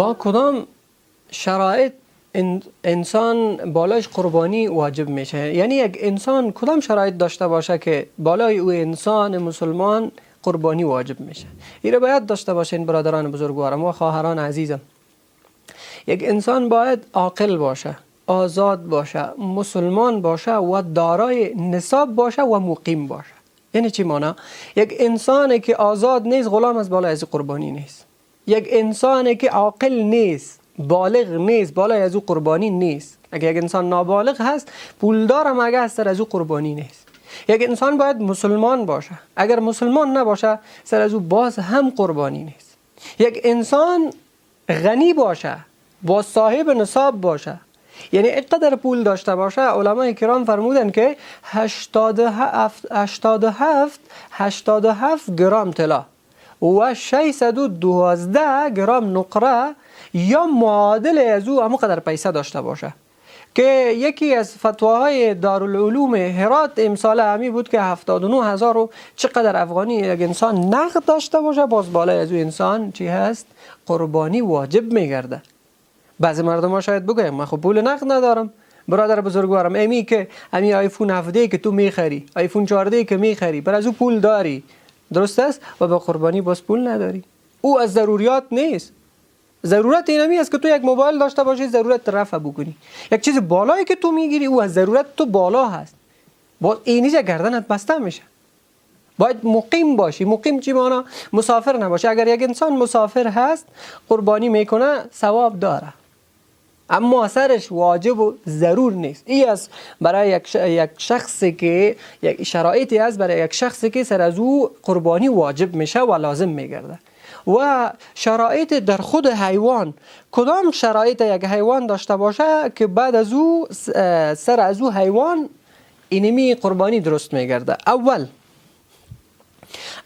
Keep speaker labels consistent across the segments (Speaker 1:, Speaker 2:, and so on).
Speaker 1: با کدام شرایط انسان بالایش قربانی واجب میشه؟ یعنی یک انسان کدام شرایط داشته باشه که بالای او انسان مسلمان قربانی واجب میشه؟ این رو باید داشته باشین برادران بزرگوارم و خواهران عزیزم. یک انسان باید عاقل باشه، آزاد باشه، مسلمان باشه و دارای نصاب باشه و مقیم باشه. یعنی چی معنی؟ یک انسانی که آزاد نیست غلام از بالای از قربانی نیست. یک انسانی که عاقل نیست، بالغ نیست، بالای از او قربانی نیست. اگر یک انسان نابالغ هست، پولدار هم اگه هست، سر از او قربانی نیست. یک انسان باید مسلمان باشه. اگر مسلمان نباشه، سر از او باز هم قربانی نیست. یک انسان غنی باشه، با صاحب نصاب باشه، یعنی اینقدر پول داشته باشه. علمای کرام فرمودن که 87 گرم طلا و 612 گرم نقره یا معادل از او همون قدر پیسه داشته باشه. که یکی از فتواهای دارالعلوم هرات امسال همی بود که 79,000 و چقدر افغانی یک انسان نقد داشته باشه، باز بالای از او انسان چی هست؟ قربانی واجب میگرده. بعضی مردم ها شاید بگویم من خب پول نقد ندارم. برادر بزرگوارم، امی که امی آیفون 17 که تو میخری، آیفون 14 که میخری، بر از او پول داری، درست است، و به قربانی باز پول نداری. او از ضروریات نیست. ضرورت اینمی است که تو یک موبایل داشته باشی، ضرورت رفع بکنی. یک چیز بالایی که تو میگیری او از ضرورت تو بالا هست، باز اینجا گردنت بسته میشه. باید مقیم باشی. مقیم چی معنی؟ مسافر نباشی. اگر یک انسان مسافر هست قربانی میکنه ثواب داره، اما اثرش واجب و ضرور نیست. این است برای یک شخصی که یک شرایطی است برای یک شخصی که سر از او قربانی واجب میشه و لازم میگرده. و شرایط در خود حیوان، کدام شرایط یک حیوان داشته باشه که بعد از او سر از او حیوان اینمی قربانی درست میگرده.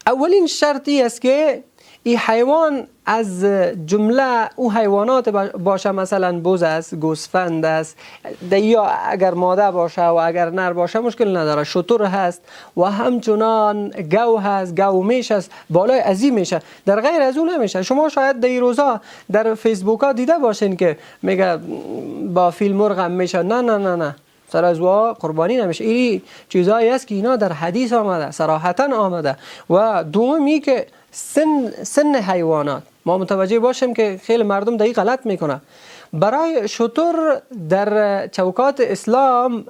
Speaker 1: اولین شرطی است که این حیوان از جمله او حیوانات باشه، مثلا بز است، گوسفند است، یا اگر ماده باشه و اگر نر باشه مشکل نداره، شتر هست و همچنان گو هست، گو میش است، بالای ازی میشه. در غیر از اون نمیشه. شما شاید در روزا در فیسبوک ها دیده باشین که میگه با فیل مرغ هم میشه. نه سر از وا قربانی نمیشه. این چیزایی است که اینا در حدیث آمده، صراحتا آمده. و دومی که سن حیوانات، ما متوجه باشیم که خیلی مردم دقیق غلط میکنه. برای شتر در چوکات اسلام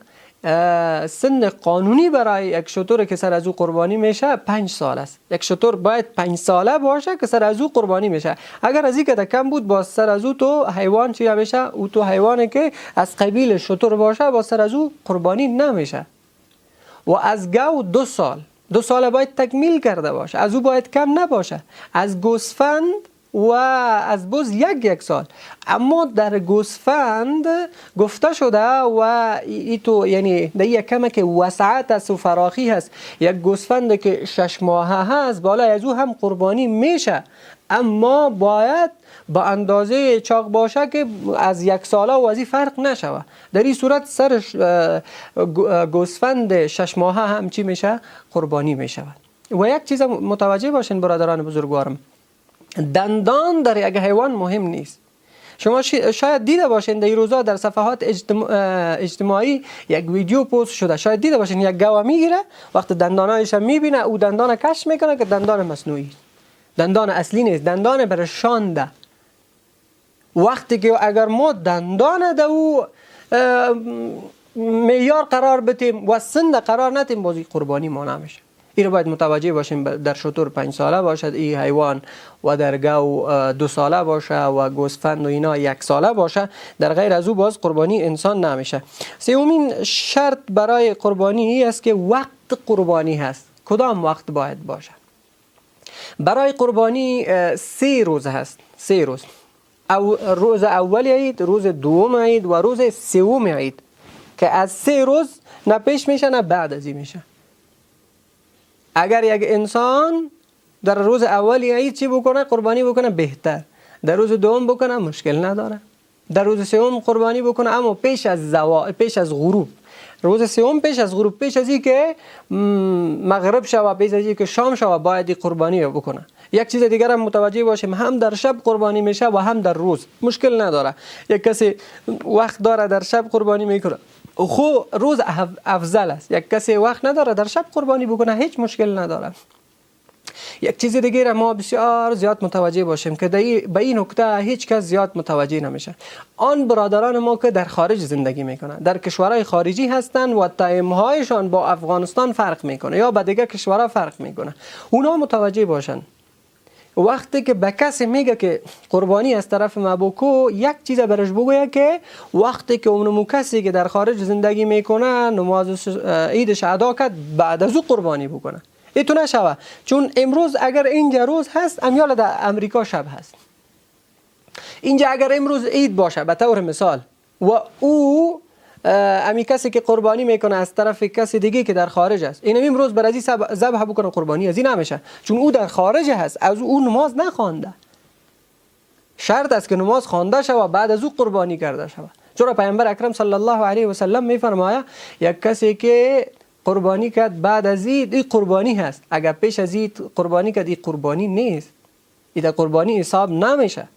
Speaker 1: سن قانونی برای یک شتر که سر از او قربانی میشه 5 سال است. یک شتر باید 5 ساله باشه که سر از او قربانی میشه. اگر از این که کم بود با سر از او تو حیوان چی میشه؟ او تو حیوانی که از قبیل شتر باشه با سر از او قربانی نمیشه. و از گو 2 سال باید تکمیل کرده باشه، از او باید کم نباشه. از گوسفند و از بز یک سال. اما در گوسفند گفته شده و ای تو یعنی در یک کمه که وسعت است و فراخی هست. یک گوسفند که 6 ماهه هست بالای از او هم قربانی میشه، اما باید با اندازه چاق باشه که از 1 ساله و از این فرق نشوه. در این صورت سر گوسفند 6 ماهه هم چی میشه؟ قربانی میشه. و یک چیز متوجه باشین برادران بزرگوارم، دندان در یک حیوان مهم نیست. شما شاید دیده باشین در این روزا در صفحات اجتماعی یک ویدیو پست شده، شاید دیده باشین یک گاو میگیره، وقت دندانایش میبینه او دندان کش میکنه که دندان مصنوعی، دندان اصلی نیست، دندان برای شانده. وقتی که اگر ما دندان او معیار قرار بتیم و سند قرار نتیم، بازی قربانی ما نمیشه. این رو باید متوجه باشیم. در شتر 5 ساله باشد این حیوان و در گو 2 ساله باشه و گوسفند و اینا 1 ساله باشه، در غیر از او باز قربانی انسان نمیشه. سومین شرط برای قربانی این است که وقت قربانی هست. کدام وقت باید باشه؟ برای قربانی 3 روز هست. 3 روز. روز اول عید، روز دوم عید و روز سوم عید، که از 3 روز نه پیش میشه نه بعد از این میشه. اگر یک انسان در روز اولی عید چی بکنه؟ قربانی بکنه بهتر. در روز دوم بکنه مشکل نداره. در روز سوم قربانی بکنه اما پیش از غروب. روز سوم پیش از غروب، پیش از این که مغرب شوه، پیش از این که شام شوه باید قربانی بکنه. یک چیز دیگر هم متوجه باشیم، هم در شب قربانی میشه و هم در روز، مشکل نداره. یک کسی وقت داره در شب قربانی میکنه، خو روز افضل است. یک کسی وقت نداره در شب قربانی بکنه، هیچ مشکل نداره. یک چیز دیگه را ما بسیار زیاد متوجه باشیم که به این نکته هیچ کس زیاد متوجه نمیشه. آن برادران ما که در خارج زندگی میکنن، در کشورهای خارجی هستن و تایمهایشان با افغانستان فرق میکنه یا با دیگه کشورها فرق میکنه، اونا متوجه باشن. وقتی که به کسی میگه که قربانی از طرف ما بکو، یک چیز برش بگویه که وقتی که اون کسی که در خارج زندگی میکنه نماز عیدش ادا کرد، بعد از او قربانی بکنه. ایتو نشوه، چون امروز اگر اینجا روز هست، امیال در امریکا شب هست. اینجا اگر امروز عید باشه به طور مثال و او امی کسی که قربانی میکنه از طرف کسی دیگه که در خارج است، این امروز بر ازی ذبح بکنه، قربانی از این نمیشه، چون او در خارج هست، از او نماز نخوانده. شرط است که نماز خوانده شود بعد از او قربانی کرده شود. چرا پیامبر اکرم صلی الله علیه و سلم میفرماید یک کسی که قربانی کرد بعد از عید، این قربانی هست. اگر پیش از عید قربانی کرد، این قربانی نیست، این قربانی حساب نمیشه.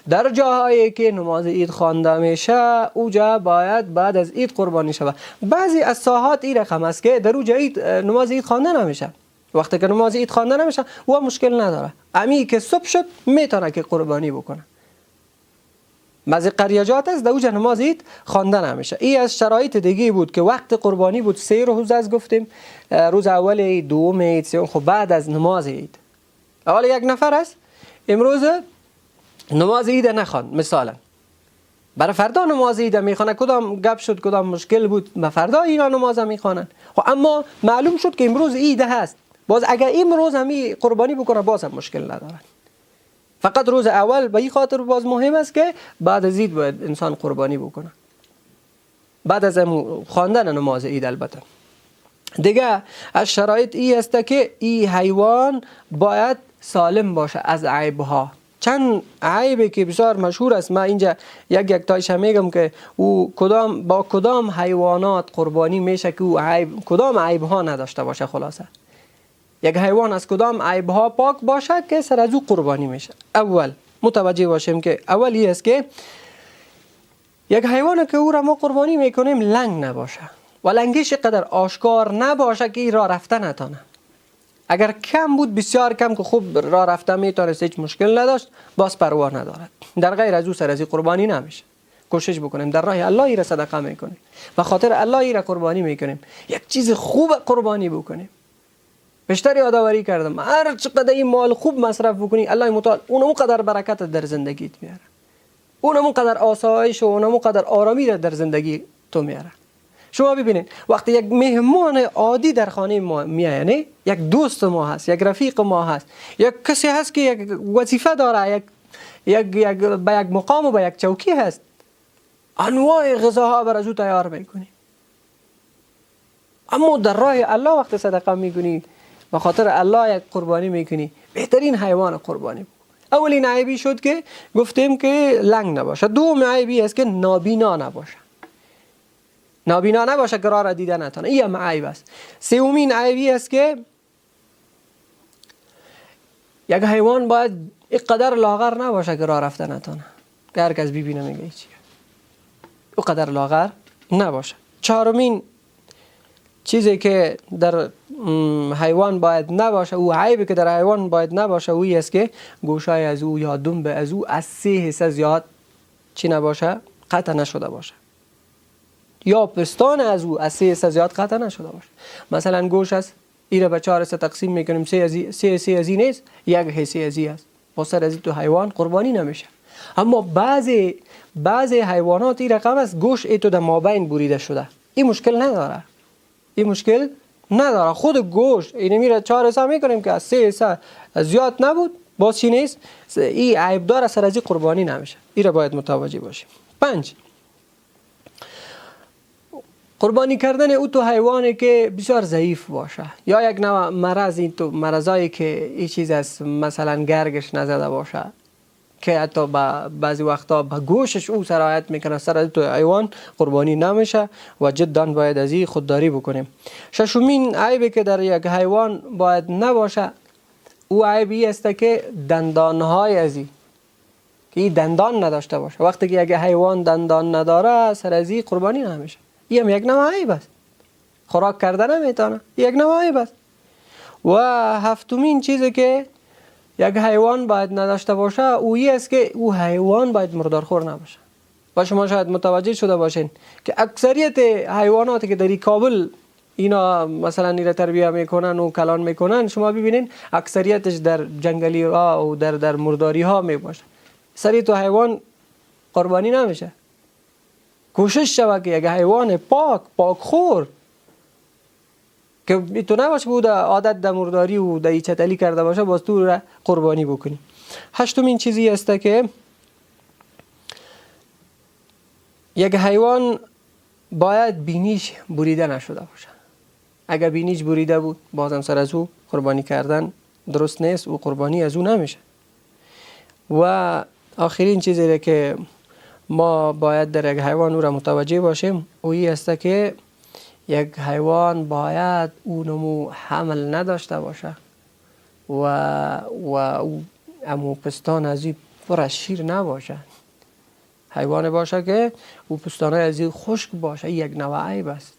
Speaker 1: در جاهایی که نماز عید خوانده میشه، اوجا باید بعد از عید قربانی شود. بعضی از ساحات این رقم است که در اوجا نماز عید خوانده نمیشه. وقتی که نماز عید خوانده نمیشه و مشکل نداره، امی که صبح شد میتونه که قربانی بکنه. بعضی قریجات است در اوجا نماز عید خوانده نمیشه. این از شرایط دیگه بود که وقت قربانی بود 3 روز از گفتیم، روز اول عید، دوم عید، سوم، خب بعد از نماز عید. اول یک نفر است امروز نماز عید نخواند، مثلا برای فردا نماز عید میخوانه، کدام گپ شد، کدام مشکل بود، به فردا اینا نماز میخوانن. خب اما معلوم شد که امروز عید هست، باز اگر امروز همی قربانی بکنه باز هم مشکل نداره. فقط روز اول به این خاطر باز مهم است که بعد از عید باید انسان قربانی بکنه، بعد از خواندن نماز عید. البته دیگه از شرایط این است که این حیوان باید سالم باشه از عیبها. چند عیبی که بسیار مشهور است، من اینجا یک تایش میگم که او با کدام حیوانات قربانی میشه که او کدام عیبها نداشته باشه. خلاصه یک حیوان از کدام عیبها پاک باشه که سر از او قربانی میشه. اول متوجه باشیم که اولی است که یک حیوان که او را ما قربانی میکنیم لنگ نباشه و لنگش قدر آشکار نباشه که این راه رفته نتانه. اگر کم بود، بسیار کم که خوب راه رفته میتونست، هیچ مشکل نداشت، باز پروا ندارد. در غیر از او سر از قربانی نمیشه. کوشش بکنیم در راه الله ای را صدقه میکنیم، و خاطر الله ای را قربانی میکنیم. یک چیز خوب قربانی بکنیم. بیشتر یادآوری کردم، هر چقدر این مال خوب مصرف بکنی، الله متعال اونمو قدر برکت در زندگیت میاره، اونمو قدر آسایش و اونمو قدر آرامی در زندگی تو میاره. شما ببینید وقتی یک مهمان عادی در خانه ما میاد، یک دوست ما هست، یک رفیق ما هست، یک کسی هست که یک وظیفه داره، به یک مقام و به یک چوکی هست، انواع غذاها بر از او تیار میکنی. اما در راه الله وقت صدقه میکنی، به خاطر الله یک قربانی میکنی، بهترین حیوان قربانی بکن. اولین عیبی شد که گفتیم که لنگ نباشه. دوم عیبی است که نابینا نباشه. نابینا نباشه که راه را دیده نتونه، این هم عیب است. سومین عیبی است که یک حیوان باید اینقدر لاغر نباشه که راه رفته نتونه، که هر کس ببینه میگه چیه، اینقدر لاغر نباشه. چهارمین چیزی که در حیوان باید نباشه، او عیبی که در حیوان باید نباشه، اوی است که گوشای از او یا دنب از او از 3 حصه زیاد چی نباشه، قطع نشده باشه، یا پستان از او از 3 حصه زیاد قطع نشده باشه. مثلا گوش است، این را به 4 حصه تقسیم میکنیم، 3 حصه از این نیست، 1 حصه از این است، با سر از این تو حیوان قربانی نمیشه. اما بعضی حیوانات این رقم است، گوش ایتو در مابین بریده شده، این مشکل نداره، این مشکل نداره. خود گوشت این میره 4 حصه میکنیم که از 3 حصه زیاد نبود، باز چی نیست، این عیب داره، سر از این قربانی نمیشه. این را باید متوجه باشیم. 5 قربانی کردن او تو حیوانی که بسیار ضعیف باشه، یا یک نوع مرض، این تو مرضایی که این چیز است، مثلا گرگش نزده باشه که حتی بعضی وقتا به گوشش او سرایت میکنه، سر از تو حیوان قربانی نمیشه و جدا باید از این خودداری بکنیم. ششمین عیبی که در یک حیوان باید نباشه، او عیبی است که دندانهای ازی که این دندان نداشته باشه. وقتی که اگه حیوان دندان نداره سر ازی قربانی نمیشه. این هم یک نوع عیب است. خوراک کردن نمیتونه، یک نوع عیب است. و هفتمین چیزی که یک حیوان باید نداشته باشه اویی است که او حیوان باید مردارخور نباشه. و شما شاید متوجه شده باشین که اکثریت حیواناتی که در کابل اینا مثلا اینا تربیه میکنن و کلان میکنن، شما ببینین اکثریتش در جنگلی ها و در مرداری ها میباشه. سری تو حیوان قربانی نمیشه. کوشش شود که یک حیوان پاک خور که تو نباشه بود عادت در مرداری و در چتلی کرده باشه باز تو را قربانی بکنی. هشتمین چیزی است که یک حیوان باید بینیش بریده نشده باشه. اگر بینیش بریده بود بازم سر از او قربانی کردن درست نیست، او قربانی از او نمیشه. و آخرین چیزی که ما باید در یک حیوان او را متوجه باشیم اویی است که یک حیوان باید اونمو حمل نداشته باشه و امو پستان از این پر از شیر نباشه. حیوان باشه که او پستانای از این خشک باشه، یک نوع عیب است.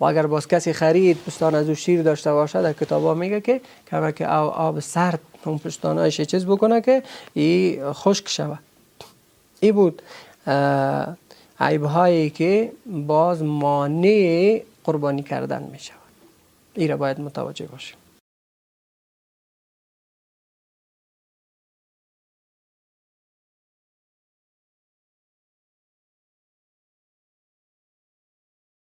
Speaker 1: و اگر باز کسی خرید پستان از او شیر داشته باشه، در کتابا میگه که کمک آب سرد اون پستانایش چیز بکنه که این خشک شود. این بود عیب هایی که باز مانع قربانی کردن می شود. این را باید متوجه باشیم.